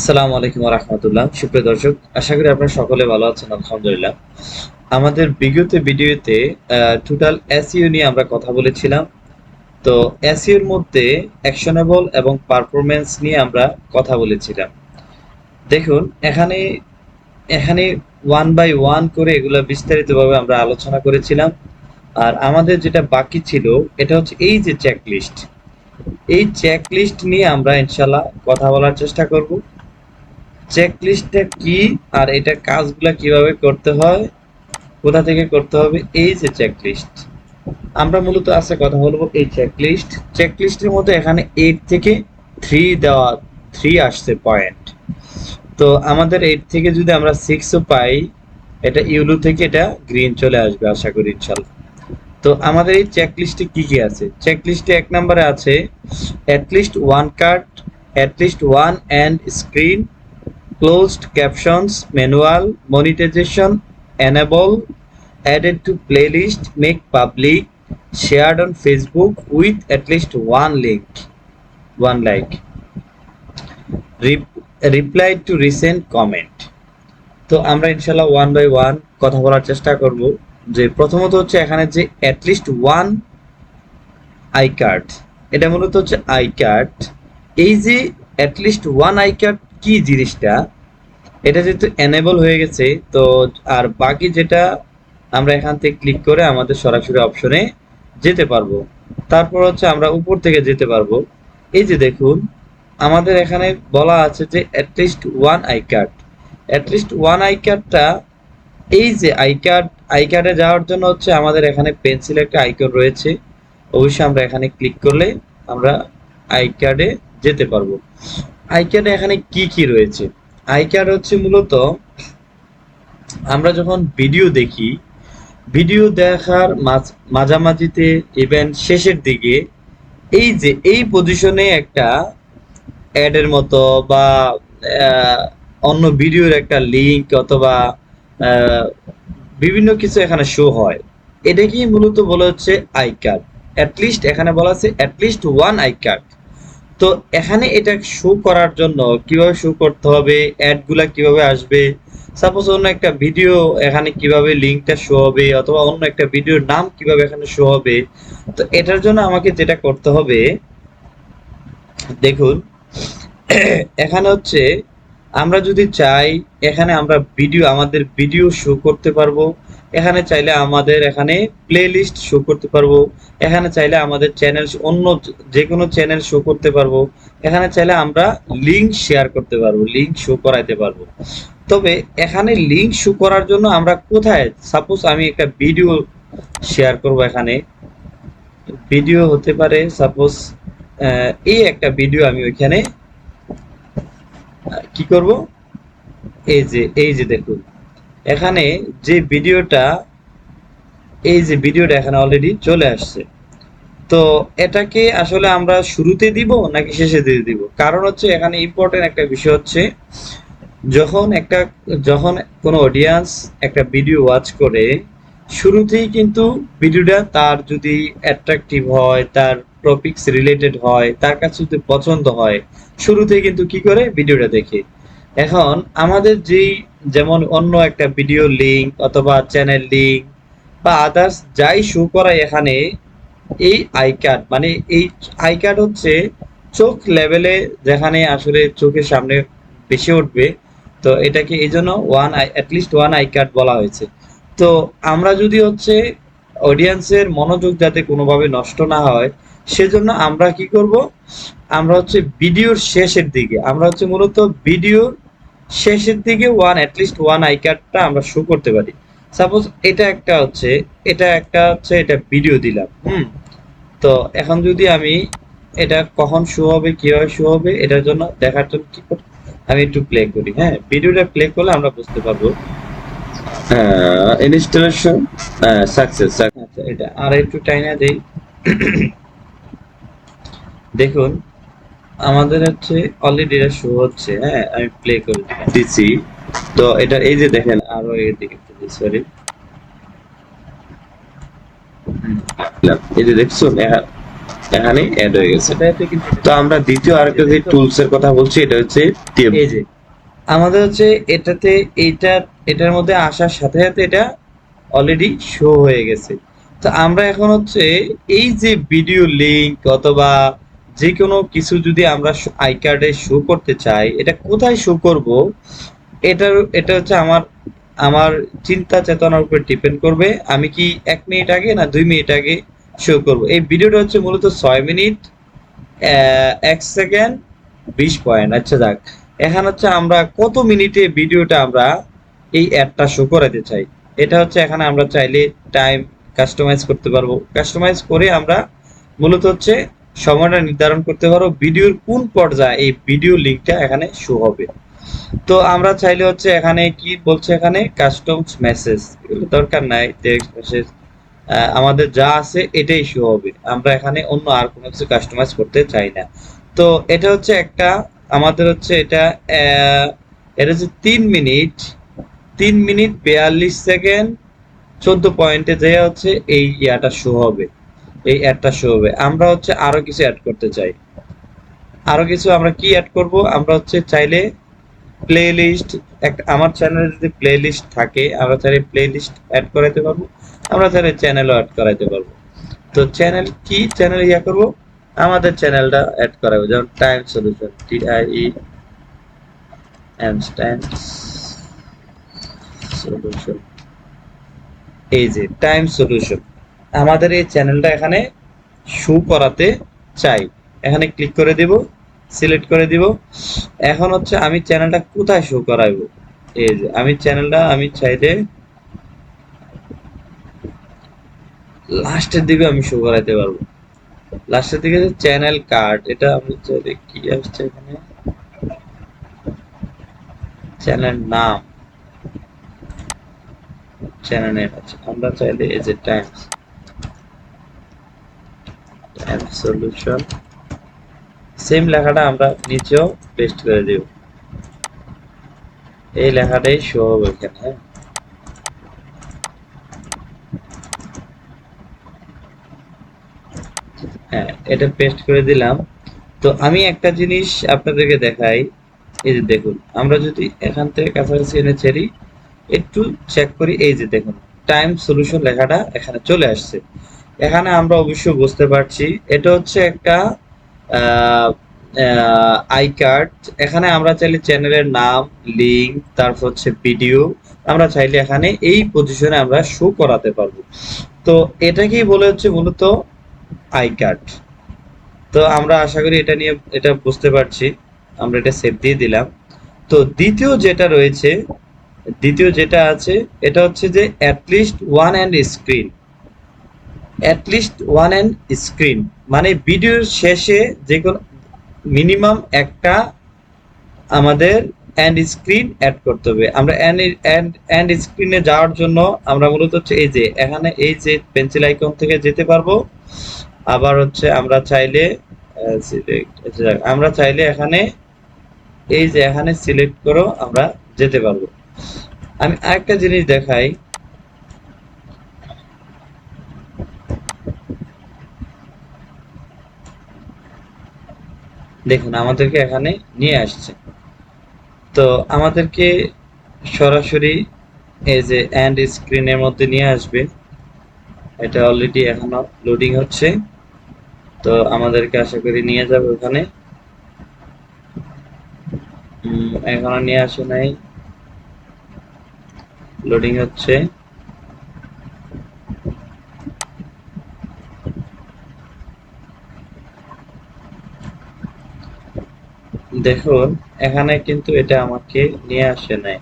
আসসালামু আলাইকুম ওয়া রাহমাতুল্লাহ। সুপ্রিয় দর্শক, আশা করি আপনারা সকলে ভালো আছেন আলহামদুলিল্লাহ। আমাদের বিগত ভিডিওতে টোটাল এসইও নিয়ে আমরা কথা বলেছিলাম। তো এসইও এর মধ্যে অ্যাকশনেবল এবং পারফরম্যান্স নিয়ে আমরা কথা বলেছিলাম। দেখুন এখানে এখানে ওয়ান বাই ওয়ান করে এগুলো বিস্তারিতভাবে আমরা আলোচনা করেছিলাম। আর আমাদের যেটা বাকি ছিল এটা হচ্ছে এই যে চেকলিস্ট, এই চেকলিস্ট নিয়ে আমরা ইনশাল্লাহ কথা বলার চেষ্টা করব। চেকলিস্টটা কি আর এটা কাজগুলা কিভাবে করতে হয়, কোথা থেকে করতে হবে, এই যে চেকলিস্ট আমরা মূলত আজকে কথা বলবো। এই চেকলিস্টের মধ্যে এখানে 8 থেকে 3 দেওয়া, 3 আসছে পয়েন্ট। তো আমাদের 8 থেকে যদি আমরা 6ও পাই, এটা ইউলু থেকে এটা গ্রিন চলে আসবে আশা করি ইনশাল্লাহ। তো আমাদের এই চেকলিস্টে কি কি আছে? চেকলিস্টে 1 নম্বরে আছে at least one card, at least one and screen, closed captions, manual, monetization, enable, added to playlist, make public, shared on Facebook with at least one link, one like, reply to recent comment. তো আমরা ইনশাল্লাহ one by one কথা বলার চেষ্টা করব। যে প্রথমত হচ্ছে এখানে যে অ্যাটলিস্ট ওয়ান আই কার্ড, এটা মূলত হচ্ছে আই কার্ড। এই যে অ্যাটলিস্ট ওয়ান আই কার্ড কি জিনিসটা, এটা যেহেতু এনেবল হয়ে গেছে, তো আর বাকি যেটা আমরা এখান থেকে ক্লিক করে আমাদের সরাসরি অপশনে যেতে পারবো। তারপর হচ্ছে আমরা উপর থেকে যেতে পারবো। এই যে দেখুন আমাদের এখানে বলা আছে যে at least one I card, at least one I কার্ডটা, এই যে আই কার্ডে যাওয়ার জন্য হচ্ছে আমাদের এখানে পেন্সিল একটা আইকন রয়েছে। অবশ্যই আমরা এখানে ক্লিক করলে আমরা আই কার্ডে যেতে পারবো। আই কার্ডে এখানে কি কি রয়েছে? আই কার্ড হচ্ছে মূলত আমরা যখন ভিডিও দেখি, ভিডিও দেখার মাঝামাঝিতে ইভেন শেষের দিকে এই যে এই পজিশনে একটা অ্যাডের মতো বা আহ, অন্য ভিডিওর একটা লিংক অথবা আহ, বিভিন্ন কিছু এখানে শো হয়। এটাকেই মূলত বলা হচ্ছে আই কার্ড। অ্যাটলিস্ট এখানে বলা আছে অ্যাটলিস্ট ওয়ান আই কার্ড। তো এখানে এটা শো করার জন্য কিভাবে শো করতে হবে, অ্যাড গুলা কিভাবে আসবে, সাপোজ অন্য একটা ভিডিও এখানে কিভাবে লিঙ্কটা শো হবে অথবা অন্য একটা ভিডিওর নাম কিভাবে এখানে শো হবে। তো এটার জন্য আমাকে যেটা করতে হবে, দেখুন এখানে হচ্ছে আমরা যদি চাই এখানে আমরা ভিডিও, আমাদের ভিডিও শো করতে পারবো। এখানে চাইলে আমাদের এখানে প্লে লিস্ট শো করতে পারবো। এখানে চাইলে আমাদের চ্যানেল, অন্য যে কোনো চ্যানেল শো করতে পারবো। এখানে চাইলে আমরা লিঙ্ক শেয়ার করতে পারবো, লিঙ্ক শো করাইতে পারবো। তবে এখানে লিঙ্ক শো করার জন্য আমরা কোথায়, সাপোজ আমি একটা ভিডিও শেয়ার করব, এখানে ভিডিও হতে পারে সাপোজ এই একটা ভিডিও আমি ওইখানে কি করব, এই যে দেখুন এখানে যে ভিডিওটা, এই যে ভিডিওটা এখানে অলরেডি চলে আসছে। তো এটাকে আসলে আমরা শুরুতে দিব নাকি শেষে দিয়ে দিব? কারণ হচ্ছে এখানে ইম্পর্টেন্ট একটা বিষয় হচ্ছে, যখন একটা, যখন কোনো অডিয়েন্স একটা ভিডিও ওয়াচ করে, শুরুতেই কিন্তু ভিডিওটা তার যদি অ্যাট্রাকটিভ হয়, তার টপিকস রিলেটেড হয়, তার কাছে যদি পছন্দ হয়, শুরুতেই কিন্তু কি করে ভিডিওটা দেখে। এখন আমাদের যেই, যেমন অন্য একটা ভিডিও লিংক অথবা চ্যানেল লিংক বা আদার্স যাই শো করায় এখানে, এই আই কার্ড মানে এই আই কার্ড হচ্ছে চোখ লেভেলে, যেখানে আসলে চোখের সামনে বেশি উঠবে। তো এটাকে এই জন্য one I, at least one I card বলা হয়েছে। তো আমরা যদি হচ্ছে অডিয়েন্সের মনোযোগ যাতে কোনোভাবে নষ্ট না হয়, সেজন্য আমরা কি করব, আমরা হচ্ছে ভিডিওর শেষের দিকে, আমরা হচ্ছে মূলত ভিডিওর শেষের দিকে ওয়ান, অ্যাটলিস্ট ওয়ান আই কার্ডটা আমরা শো করতে পারি। সাপোজ এটা একটা হচ্ছে, এটা ভিডিও দিলাম। তো এখন যদি আমি এটা কখন শো হবে, কিভাবে শো হবে, এটার জন্য দেখার জন্য কি করি, আমি একটু প্লে করি। হ্যাঁ, ভিডিওটা প্লে করলে আমরা বুঝতে পারবো। Installation success. আচ্ছা, এটা আর একটু টাইনা দেই। দেখুন আমাদের হচ্ছে অলরেডি এটা শো হচ্ছে। হ্যাঁ, আমি প্লে করে দিচ্ছি। তো এটা এই যে দেখেন, আরো এদিকে সরি, এই যে দেখছো এখানে অ্যাড হয়ে গেছে। তো আমরা দ্বিতীয় আরেকটা যে টুলস এর কথা বলছি, এটা হচ্ছে এই যে আমাদের হচ্ছে এটাতে এটার মধ্যে আসার সাথে সাথে এটা অলরেডি শো হয়ে গেছে। তো আমরা এখন হচ্ছে এই যে ভিডিও লিংক অথবা যে কোনো কিছু যদি আমরা আই কার্ডে শো করতে চাই, এটা কোথায় শো করব, এটা হচ্ছে আমার আমার চিন্তা চেতনার উপর ডিপেন্ড করবে। আমি কি 1 মিনিট আগে না 2 মিনিট আগে শো করব। এই ভিডিওটা হচ্ছে মূলত 6 মিনিট 1 সেকেন্ড 20 পয়েন্ট। আচ্ছা যাক, এখন হচ্ছে আমরা কত মিনিটে ভিডিওটা আমরা এই অ্যাডটা শো করাতে চাই। এটা হচ্ছে এখানে আমরা চাইলে টাইম কাস্টমাইজ করতে পারবো। কাস্টমাইজ করে আমরা মূলত হচ্ছে সময়টা নির্ধারণ করতে পারবো ভিডিওর কোন পর্যায়ে এই ভিডিও লিঙ্কটা এখানে শো হবে। তো আমরা চাইলে হচ্ছে এখানে কি বলছে, এখানে কাস্টমস মেসেজ, এগুলো দরকার নাই, টেক্সট মেসেজ আমাদের যা আছে এটাই শো হবে। আমরা এখানে অন্য আর কোনো কিছু কাস্টমাইজ করতে চাই না। তো এটা হচ্ছে একটা আমাদের হচ্ছে এটা হচ্ছে 3 মিনিট 42 সেকেন্ড 14 পয়েন্টে যে হচ্ছে এই ইয়াটা শো হবে, এই অ্যাডটা শো হবে। আমরা হচ্ছে আরো কিছু অ্যাড করতে চাই। আরো কিছু আমরা কি অ্যাড করব, আমরা হচ্ছে চাইলে প্লে লিস্ট, একটা আমার চ্যানেলে যদি প্লে লিস্ট থাকে আমরা চাইলে প্লে লিস্ট অ্যাড করাইতে পারবো, আমরা চাইলে চ্যানেলও অ্যাড করাইতে পারবো। তো চ্যানেল ইয়া করব, আমাদের চ্যানেলটা অ্যাড করাবো, যেমন time solution, TIE time solution. এই যে টাইম সলিউশন আমাদের এই চ্যানেলটা এখানে শো করাতে চাই। এখানে ক্লিক করে দেব, সিলেক্ট করে দিব। এখন হচ্ছে আমি চ্যানেলটা কোথায় শো করাবো, এই যে আমি চাইলে লাস্টের দিকে আমি শো করাইতে পারবো। লাস্টের দিকে যে চ্যানেল কার্ড, এটা আমি চাইলে কি আসছে এখানে, চ্যানেল নাম, চ্যানেল নেম আছে। আমরা চাইলে এই যে টাইম সলিউশন সেম লেখাটা আমরা নিচেও পেস্ট করে দেব, এই লেখাটাই শো হবে এখানে। হ্যাঁ, এটা পেস্ট করে দিলাম। তো আমি একটা জিনিস আপনাদেরকে দেখাই, এই যে দেখুন, আমরা যদি এখান থেকে কাছাকাছি এনে ছেড়ি, একটু চেক করি, এই যে দেখুন টাইম সলিউশন লেখাটা এখানে চলে আসছে। এখানে আমরা অবশ্যই বুঝতে পারছি এটা হচ্ছে একটা আই কার্ড। এখানে আমরা চাইলে চ্যানেলের নাম, লিঙ্ক, তারপর হচ্ছে ভিডিও, আমরা চাইলে এখানে এই পজিশনে আমরা শো করাতে পারবো। তো এটাকেই বলে হচ্ছে মূলত আই কার্ড। তো আমরা আশা করি এটা নিয়ে এটা বুঝতে পারছি। আমরা এটা সেভ দিয়ে দিলাম। তো দ্বিতীয় যেটা আছে এটা হচ্ছে যে at least one and screen. At least one and screen মানে ভিডিওর শেষে যে কোনো মিনিমাম একটা আমাদের এন্ড স্ক্রিন অ্যাড করতে হবে। আমরা এন্ড স্ক্রিনে যাওয়ার জন্য আমরা মূলত হচ্ছে এই যে এখানে এই যে পেন্সিল আইকন থেকে যেতে পারবো। আবার হচ্ছে আমরা চাইলে এখানে এই যে এখানে সিলেক্ট করো আমরা যেতে পারবো। আমি আরেকটা জিনিস দেখাই, দেখুন আমাদেরকে এখানে নিয়ে আসছে। তো আমাদেরকে সরাসরি এই যে এন্ড স্ক্রিনের মধ্যে নিয়ে আসবে। এটা অলরেডি এখনো লোডিং হচ্ছে। তো আমাদেরকে আশা করি নিয়ে যাবে ওখানে। এখনো নিয়ে আসে নাই, লোডিং হচ্ছে। দেখুন এখানে কিন্তু এটা আমাকে নিয়ে আসে নাই।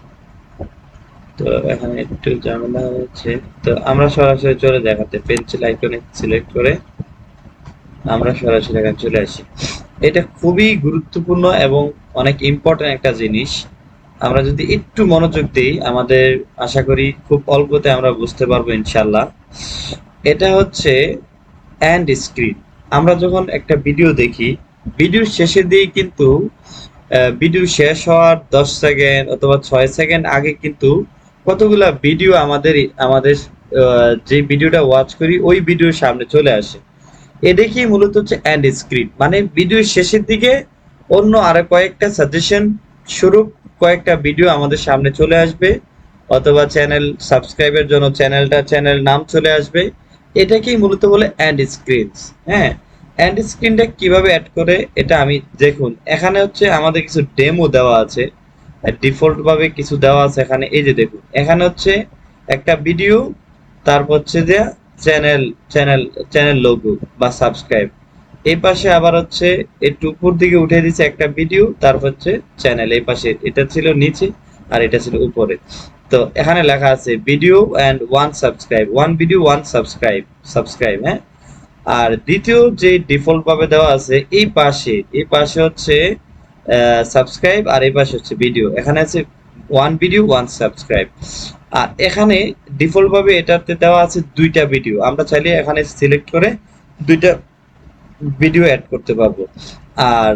তো এখানে একটু ঝামেলা হয়েছে। তো আমরা সরাসরি চলে দেখাতে পেন্সিল আইকনে সিলেক্ট করে আমরা সরাসরি এখানে চলে আসি। এটা খুবই গুরুত্বপূর্ণ এবং অনেক ইম্পর্টেন্ট একটা জিনিস। আমরা যদি একটু মনোযোগ দিই আমাদের আশা করি খুব অল্পতে আমরা বুঝতে পারবো ইনশাল্লাহ। এটা হচ্ছে এন্ড স্ক্রিন। আমরা যখন একটা ভিডিও দেখি, ভিডিওর শেষের দিকে কিন্তু ভিডিও শেষ হওয়ার 10 সেকেন্ড অথবা 6 সেকেন্ড আগে কিন্তু কতগুলা ভিডিও আমাদের যে ভিডিওটা ওয়াচ করি ওই ভিডিওর সামনে চলে আসে। এ দেখেই মূলত হচ্ছে এন্ড স্ক্রিন মানে ভিডিওর শেষের দিকে অন্য আরো কয়েকটা সাজেশন স্বরূপ কয়েকটা ভিডিও আমাদের সামনে চলে আসবে, অথবা চ্যানেল সাবস্ক্রাইবের জন্য চ্যানেল নাম চলে আসবে। এটাকেই মূলত বলে অ্যাড স্ক্রিনস। হ্যাঁ, অ্যাড স্ক্রিনটা কিভাবে অ্যাড করে এটা আমি দেখুন, এখানে হচ্ছে আমাদের কিছু ডেমো দেওয়া আছে, ডিফল্ট ভাবে কিছু দেওয়া আছে এখানে। এই যে দেখুন, এখানে হচ্ছে একটা ভিডিও, তারপর হচ্ছে যে চ্যানেল চ্যানেল চ্যানেল লোগো বা সাবস্ক্রাইব। এই পাশে আবার হচ্ছে একটু উপর দিকে উঠে দিচ্ছে একটা ভিডিও, তারপর হচ্ছে চ্যানেল। এই পাশে এটা ছিল নিচে, আর এটা ছিল উপরে। তো এখানে লেখা আছে video and one subscribe, one video one subscribe. হ্যাঁ, আর দ্বিতীয় যে ডিফল্ট ভাবে দেওয়া আছে এই পাশে হচ্ছে সাবস্ক্রাইব, আর এই পাশে হচ্ছে ভিডিও। এখানে আছে ওয়ান ভিডিও ওয়ান সাবস্ক্রাইব। আর এখানে ডিফল্ট ভাবে এটাতে দেওয়া আছে দুইটা ভিডিও, আমরা চাইলে এখানে সিলেক্ট করে দুইটা ভিডিও অ্যাড করতে পারবো। আর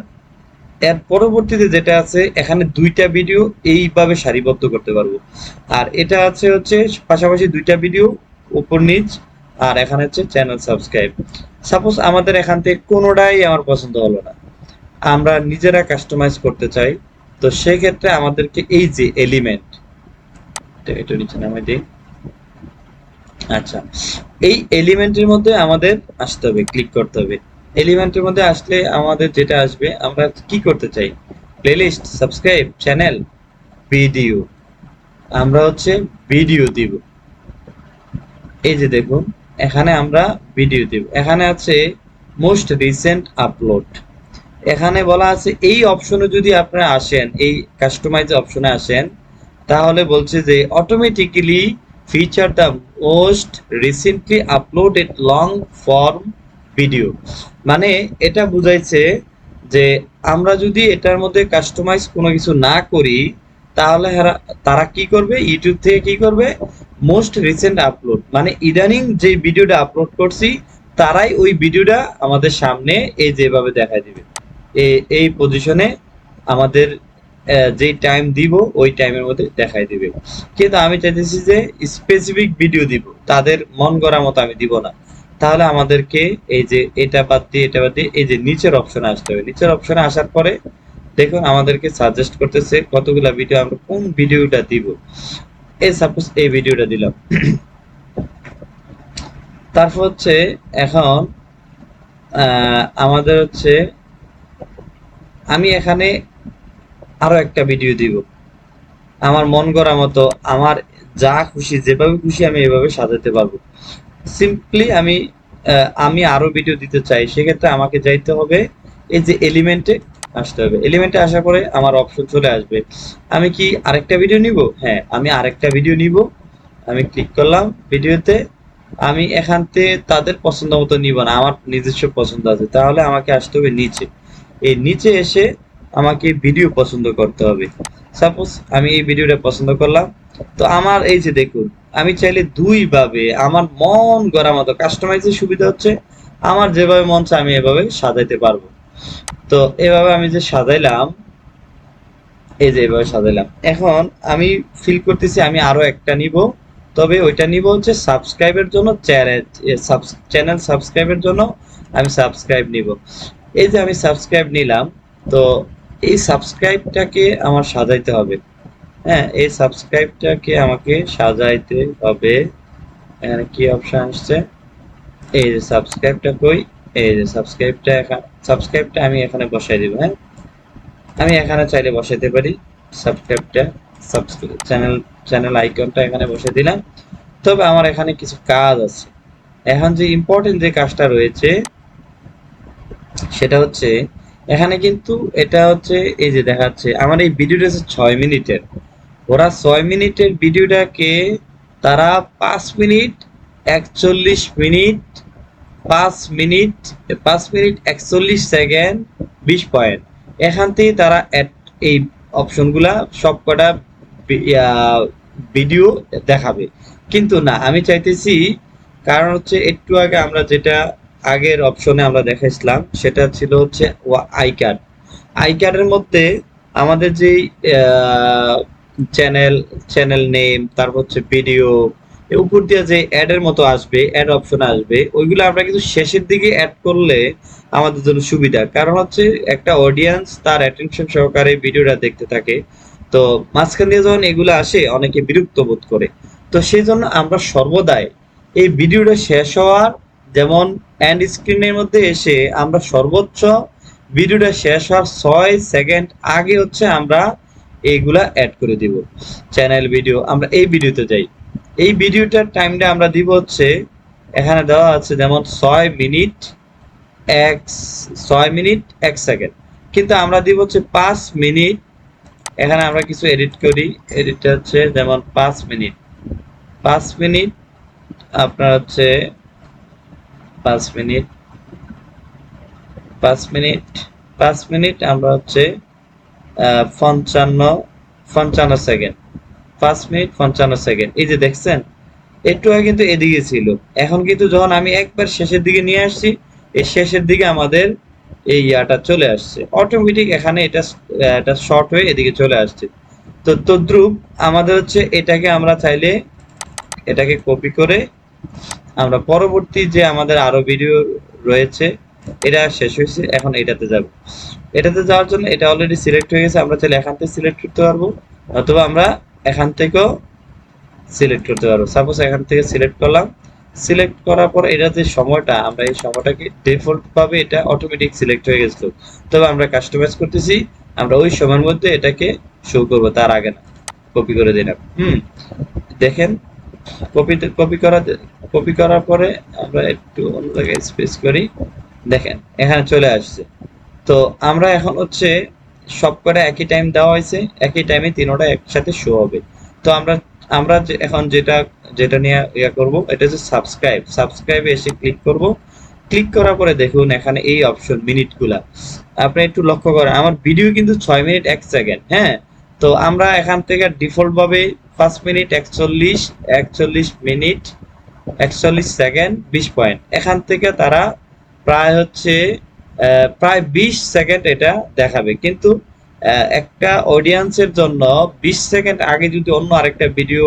এর পরবর্তীতে যেটা আছে, এখানে দুইটা ভিডিও এইভাবে সারিবদ্ধ করতে পারবো। আর এটা আছে হচ্ছে পাশাপাশি দুইটা ভিডিও উপর নিচ, আর এখানে হচ্ছে চ্যানেল সাবস্ক্রাইব। সাপোজ আমাদের এখান থেকে কোনোটাই আমার পছন্দ হলো না, আমরা নিজেরা কাস্টমাইজ করতে চাই, তো সেক্ষেত্রে আমাদেরকে এই যে এলিমেন্ট, এটা নিচে নামাই দিই। আচ্ছা, এই এলিমেন্টের মধ্যে আমাদের আসতে হবে, ক্লিক করতে হবে। এলিমেন্টের মধ্যে আসলে আমাদের যেটা আসবে, আমরা কি করতে চাই, প্লেলিস্ট, সাবস্ক্রাইব, চ্যানেল, ভিডিও। আমরা হচ্ছে ভিডিও দিব। এই যে দেখুন, এখানে আমরা ভিডিও দিব। এখানে আছে মোস্ট রিসেন্ট আপলোড। এখানে বলা আছে এই অপশনে যদি আপনারা আসেন, এই কাস্টমাইজ অপশনে আসেন, তাহলে বলছে যে automatically feature the most recently uploaded long form video. মানে এটা বুঝাইছে যে আমরা যদি এটার মধ্যে কাস্টমাইজ কোনো কিছু না করি, তাহলে তারা কি করবে, ইউটিউব থেকে কি করবে, মোস্ট রিসেন্ট আপলোড মানে ইদানিং যে ভিডিওটা আপলোড করছি, তারাই ওই ভিডিওটা আমাদের সামনে এই যেভাবে দেখায় দিবে, এই পজিশনে আমাদের যেই টাইম দিব ওই টাইমের মধ্যে দেখাই দিবে। কিন্তু আমি চাইতেছি যে স্পেসিফিক ভিডিও দিব, তাদের মন গড়া মতো আমি দিব না। তাহলে আমাদেরকে এই যে এটা বাদ দিয়ে এই যে নিচের অপশনে আসতে হবে। নিচের অপশনে আসার পরে দেখুন আমাদেরকে সাজেস্ট করতেছে কতগুলা ভিডিও, আমরা কোন ভিডিওটা দিব। এই সাপোজ এই ভিডিওটা দিলাম। তারপর হচ্ছে এখন আমাদের হচ্ছে আমি এখানে আরো একটা ভিডিও দিব, আমার মন করা মতো, আমার যা খুশি যেভাবে খুশি আমি এভাবে সাজাতে পারবো। সিম্পলি আমি আরো ভিডিও দিতে চাই, সেক্ষেত্রে আমাকে যাইতে হবে এই যে এলিমেন্টে আসতে হবে। এলিমেন্টে আসার পরে আমার অপশন চলে আসবে, আমি কি আরেকটা ভিডিও নিব, হ্যাঁ আমি আরেকটা ভিডিও নিব। আমি ক্লিক করলাম ভিডিওতে। আমি এখান থেকে তাদের পছন্দ মতো নিব না, আমার নিজস্ব পছন্দ আছে। তাহলে আমাকে আসতে হবে নিচে, এই নিচে এসে আমাকে ভিডিও পছন্দ করতে হবে। সাপোজ আমি এই ভিডিওটা পছন্দ করলাম, তো আমার এই যে দেখুন, আমি চাইলে দুই ভাবে আমার মন গড়া মতো কাস্টমাইজের সুবিধা হচ্ছে, আমার যেভাবে মন চায় আমি এভাবে সাজাইতে পারবো। তো এভাবে আমি যে সাজাইলাম, এই যে এভাবে সাজাইলাম, এখন আমি ফিল করতেছি আমি আরো একটা নিব। তবে ওইটা নিব হচ্ছে সাবস্ক্রাইবের জন্য, চ্যানেল সাবস্ক্রাইবের জন্য আমি সাবস্ক্রাইব নিব। এই যে আমি সাবস্ক্রাইব নিলাম, তো এই সাবস্ক্রাইবটাকে আমার সাজাইতে হবে। হ্যাঁ, এই সাবস্ক্রাইবটাকে আমাকে সাজাইতে হবে। এখানে কি অপশন আসছে, এই যে সাবস্ক্রাইবটা কই, এই যে সাবস্ক্রাইবটা আমি এখানে বসাই দিব। হ্যাঁ, আমি এখানে চাইলে বসাইতে পারি সাবস্ক্রাইবটা, চ্যানেল আইকনটা এখানে বসে দিলাম। তবে আমার এখানে কিছু কাজ আছে। এখন যে ইম্পর্টেন্ট যে কাজটা রয়েছে সেটা হচ্ছে, এখানে কিন্তু এটা হচ্ছে এই যে দেখাচ্ছে আমার এই ভিডিওটা হচ্ছে 6 মিনিটের। ওরা 6 মিনিটের ভিডিওটাকে তারা 5 minute 41 minute 5 minute 5 minute 41 second 20 point, এখান থেকে তারা এই অপশনগুলা সবকটা ভিডিও দেখাবে। কিন্তু না, আমি চাইতেছি, কারণ হচ্ছে একটু আগে আমরা যেটা আগের অপশনে আমরা দেখাইছিলাম সেটা ছিল হচ্ছে আই কার্ড। আই কার্ডের মধ্যে আমাদের যেই চ্যানেল চ্যানেল নেম, তারপর হচ্ছে ভিডিও, উপর দিয়ে যে অ্যাড এর মতো আসবে, অ্যাড অপশন আসবে, ওইগুলো আমরা কিন্তু শেষের দিকে অ্যাড করলে আমাদের জন্য সুবিধা। কারণ হচ্ছে একটা অডিয়েন্স তার অ্যাটেনশন সহকারে ভিডিওটা দেখতে থাকে, তো মাঝখান দিয়ে যখন এগুলো আসে অনেকে বিরক্ত বোধ করে। তো সেই জন্য আমরা সর্বদাই এই ভিডিওটা শেষ হওয়ার যেমন এন্ড স্ক্রিনের মধ্যে এসে আমরা সর্বোচ্চ ভিডিওটা শেষ হওয়ার 6 সেকেন্ড আগে হচ্ছে আমরা এইগুলা অ্যাড করে দিব। চ্যানেল ভিডিও আমরা এই ভিডিওতে যাই, এই ভিডিওটার টাইমটা আমরা দিব হচ্ছে এখানে দেওয়া আছে যেমন 6 মিনিট এক 6 মিনিট 1 সেকেন্ড, কিন্তু আমরা দিব হচ্ছে 5 মিনিট। এখানে আমরা কিছু এডিট করি, এডিটটা হচ্ছে যেমন 5 মিনিট 5 মিনিট আপনার হচ্ছে 5 মিনিট 5 মিনিট 5 মিনিট আমরা হচ্ছে 55 সেকেন্ড 5 মিনিট 55 সেকেন্ড। এই যে দেখছেন একটু আগে কিন্তু এদিকে ছিল, এখন কিন্তু যখন আমি একবার শেষের দিকে নিয়ে আসছি এই শেষের দিকে আমাদের এই ইয়াটা চলে আসছে অটোমেটিক, এখানে এটা শর্ট হয়ে এদিকে চলে আসছে। তো তদ্রুপ আমাদের হচ্ছে এটাকে আমরা চাইলে এটাকে কপি করে আমরা পরবর্তী যে আমাদের আরো ভিডিও রয়েছে, এটা শেষ হয়েছে এখন এটাতে যাব। এটাতে যাওয়ার জন্য এটা অলরেডি সিলেক্ট হয়ে গেছে, আমরা চাইলে এখান থেকে সিলেক্ট করতে পারবো অথবা আমরা এখান থেকেও সিলেক্ট করতে পারবো। সাপোজ এখান থেকে সিলেক্ট করলাম, সিলেক্ট করার পর এটা যে সময়টা আমরা এই সময়টাকে ডিফল্ট ভাবে এটা অটোমেটিক সিলেক্ট হয়ে গেছিল, তবে আমরা কাস্টমাইজ করতেছি আমরা ওই সময়ের মধ্যে এটাকে শো করব, তার আগে না। কপি করে দিলাম, দেখেন কপি করার পরে আমরা একটু অন্য জায়গায় স্পেস করি, দেখেন এখানে চলে আসছে। তো আমরা এখন হচ্ছে সবকটা একই টাইম দেওয়া হয়েছে, একই টাইমে তিনোটা একসাথে শো হবে। তো আমরা আমরা এখন যেটা যেটা নিয়ে ইয়া করব এটা হচ্ছে সাবস্ক্রাইবে এসে ক্লিক করব। ক্লিক করার পরে দেখুন এখানে এই অপশন মিনিটগুলা আপনি একটু লক্ষ্য করেন, আমার ভিডিও কিন্তু 6 মিনিট 1 সেকেন্ড। হ্যাঁ, তো আমরা এখান থেকে ডিফল্ট ভাবে 5 মিনিট 41 মিনিট 41 সেকেন্ড 20 পয়েন্ট, এখান থেকে তারা প্রায় হচ্ছে প্রায় 20 সেকেন্ড এটা দেখাবে। কিন্তু একটা অডিয়েন্সের জন্য 20 সেকেন্ড আগে যদি অন্য আরেকটা ভিডিও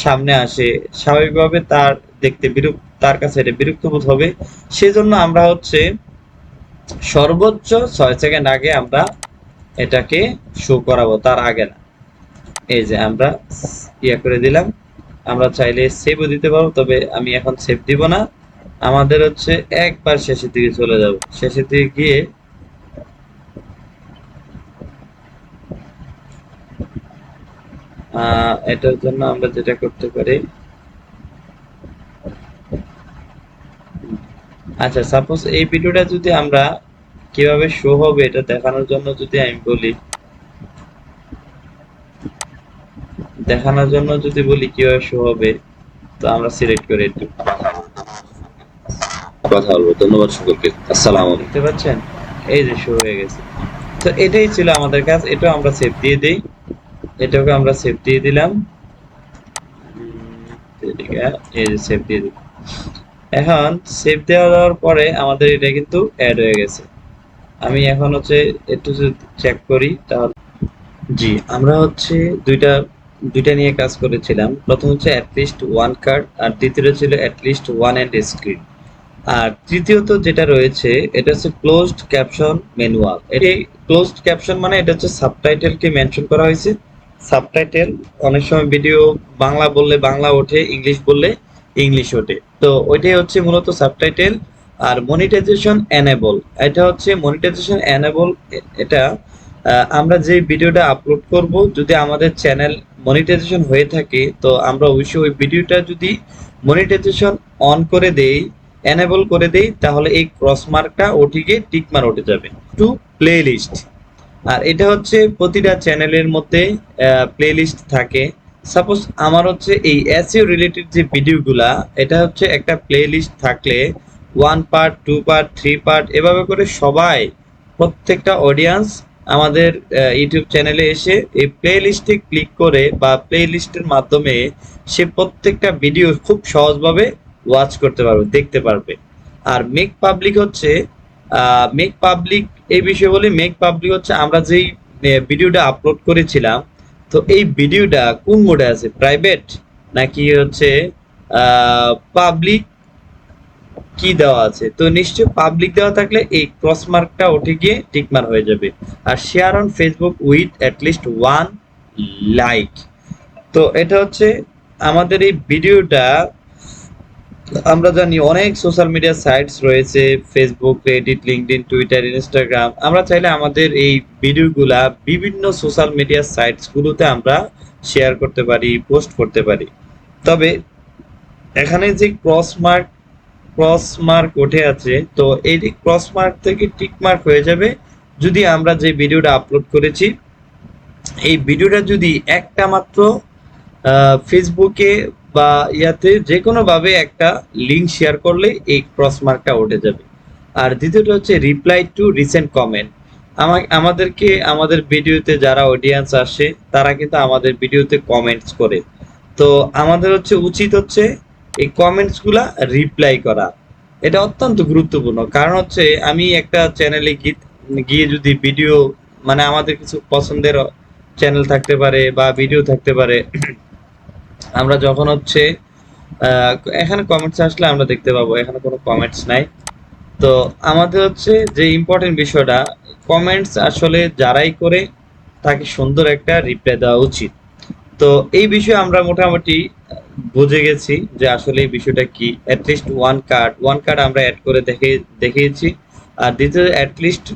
সামনে আসে স্বাভাবিকভাবে তার দেখতে তার কাছে এটা বিরক্ত বোধ হবে। সেজন্য আমরা হচ্ছে সর্বোচ্চ 6 সেকেন্ড আগে আমরা এটাকে শো করাবো, তার আগে না। এই যে আমরা ইয়া করে দিলাম, আমরা চাইলে সেভও দিতে পারবো, তবে আমি এখন সেভ দিব না। আমাদের হচ্ছে একবার শেষের দিকে চলে যাব, শেষের দিকে গিয়ে এটার জন্য আমরা যেটা করতে পারি, আচ্ছা সাপোজ এই ভিডিওটা যদি আমরা কিভাবে শো হবে এটা দেখানোর জন্য যদি আমি বলি, কিভাবে শো হবে, তো আমরা সিলেক্ট করে একটু কথা বলবো। ধন্যবাদ সকলকে, আসসালামু আলাইকুম। দেখতে পাচ্ছেন এই যে শো হয়ে গেছে। তো এটাই ছিল আমাদের কাজ, এটাও আমরা সেভ দিয়ে দেই, এটাকে আমরা সেভ দিয়ে দিলাম, এই যে সেভ দিয়ে দিলাম। এখন সেভ দেওয়ার পরে আমাদের এটা কিন্তু অ্যাড হয়ে গেছে। আমি এখন হচ্ছে একটু চেক করি তাহলে। জি, আমরা হচ্ছে দুইটা নিয়ে কাজ করেছিলাম। প্রথম হচ্ছে অ্যাটলিস্ট ওয়ান কার্ড, আর দ্বিতীয় ছিল অ্যাটলিস্ট ওয়ান এন্ড স্ক্রিন। আর তৃতীয়ত যেটা রয়েছে এটা হচ্ছে ক্লোজড ক্যাপশন ম্যানুয়াল। এই ক্লোজড ক্যাপশন মানে এটা হচ্ছে সাবটাইটেলকে মেনশন করা হয়েছে। সাবটাইটেল অনেক সময় ভিডিও বাংলা বললে বাংলা ওঠে, ইংলিশ বললে ইংলিশ ওঠে, তো ওইটাই হচ্ছে মূলত সাবটাইটেল। আর মনিটাইজেশন এনেবল, এটা হচ্ছে মনিটাইজেশন এনেবল। এটা আমরা যে ভিডিওটা আপলোড করব যদি আমাদের চ্যানেল মনিটাইজেশন হয়ে থাকে তো আমরা অবশ্যই ওই ভিডিওটা যদি মনিটাইজেশন অন করে দেই, এনেবল করে দেই, তাহলে এই ক্রস মার্কটা ওটিকে টিক মার উঠে যাবে টু প্লে লিস্ট। আর এটা হচ্ছে প্রতিটা চ্যানেলের মধ্যে প্লে লিস্ট থাকে। সাপোজ আমার হচ্ছে এই এসইও রিলেটেড যে ভিডিওগুলা, এটা হচ্ছে একটা প্লে লিস্ট থাকলে 1 পার্ট 2 পার্ট 3 পার্ট এভাবে করে সবাই প্রত্যেকটা অডিয়েন্স আমাদের ইউটিউব চ্যানেলে এসে এই প্লে লিস্টে ক্লিক করে বা প্লে লিস্টের মাধ্যমে সে প্রত্যেকটা ভিডিও খুব সহজভাবে ওয়াচ করতে পারবে, দেখতে পারবে। আর মেক পাবলিক হচ্ছে মেক পাবলিক, এই বিষয়ে বলি, মেক পাবলিক হচ্ছে আমরা যেই ভিডিওটা আপলোড করেছিলাম তো এই ভিডিওটা কোন মোডে আছে, প্রাইভেট নাকি হচ্ছে পাবলিক কি দেওয়া আছে, তো নিশ্চয় পাবলিক দেওয়া থাকলে এই ক্রস মার্কটা উঠে গিয়ে টিক মার্ক হয়ে যাবে। আর share on Facebook with at least one like. তো এটা হচ্ছে আমাদের এই ভিডিওটা, আমরা জানি অনেক সোশ্যাল মিডিয়া সাইটস রয়েছে, Facebook, Reddit, LinkedIn, Twitter, Instagram. আমরা চাইলে আমাদের এই ভিডিওগুলা বিভিন্ন সোশ্যাল মিডিয়া সাইটস গুলোতে আমরা শেয়ার করতে পারি, পোস্ট করতে পারি। তবে এখানে যে ক্রস মার্ক উঠে আছে, তো এই ক্রস মার্ক থেকে টিক মার্ক হয়ে যাবে যদি আমরা যে ভিডিওটা আপলোড করেছি এই ভিডিওটা যদি একটা মাত্র ফেসবুকে বা ইয়াতে যে কোনো ভাবে একটা লিংক শেয়ার করলে এই ক্রস মার্কটা উঠে যাবে। আর দ্বিতীয়টা হচ্ছে রিপ্লাই টু রিসেন্ট কমেন্ট। আমাদেরকে আমাদের ভিডিওতে যারা অডিয়েন্স আসে তারা কিন্তু আমাদের ভিডিওতে কমেন্টস করে। তো আমাদের হচ্ছে উচিত হচ্ছে এই কমেন্টস গুলা রিপ্লাই করা। এটা অত্যন্ত গুরুত্বপূর্ণ, কারণ হচ্ছে আমি একটা চ্যানেলে গিয়ে যদি ভিডিও, মানে আমাদের কিছু পছন্দের চ্যানেল থাকতে পারে বা ভিডিও থাকতে পারে, আমরা যখন হচ্ছে আহ, এখানে কমেন্টস আসলে আমরা দেখতে পাবো, এখানে কোনো কমেন্টস নাই। তো আমাদের হচ্ছে যে ইম্পর্টেন্ট বিষয়টা, কমেন্টস আসলে যারাই করে তাকে সুন্দর একটা রিপ্লাই দেওয়া উচিত। তো এই বিষয়ে আমরা মোটামুটি বুঝে গেছি যে আসলে এই বিষয়টা কি। অ্যাটলিস্ট ওয়ান কার্ড আমরা অ্যাড করে দেখিয়েছি। আর দ্বিতীয় অ্যাটলিস্ট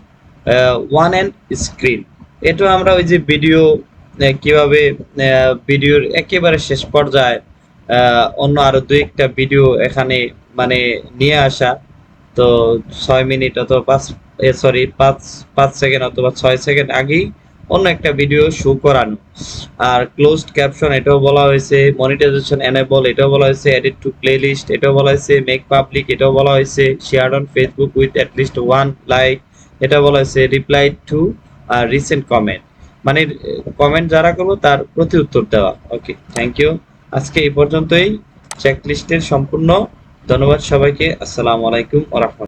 ওয়ান অ্যান্ড স্ক্রিন, এটা আমরা ওই যে ভিডিও কিভাবে ভিডিওর একেবারে শেষ পর্যায়ে অন্য আরো দুই একটা ভিডিও এখানে মানে নিয়ে আসা। তো 6 মিনিট অথবা পাঁচ 5 সেকেন্ড অথবা 6 সেকেন্ড আগেই অন্য একটা ভিডিও শো করানো। আর ক্লোজড ক্যাপশন এটাও বলা হয়েছে, মনিটাইজেশন এনেবল এটাও বলা হয়েছে, এডিট টু প্লেলিস্ট এটাও বলা হয়েছে, মেক পাবলিক এটাও বলা হয়েছে, share on Facebook with at least one like এটা বলা হয়েছে, রিপ্লাই টু রিসেন্ট কমেন্ট, মানে কমেন্ট যারা করবো তার প্রতি উত্তর দেওয়া। ওকে, থ্যাংক ইউ। আজকে এই পর্যন্তই চেকলিস্টের সম্পূর্ণ। ধন্যবাদ সবাইকে। আসসালামু আলাইকুম ওয়া রাহমাতুল্লাহ।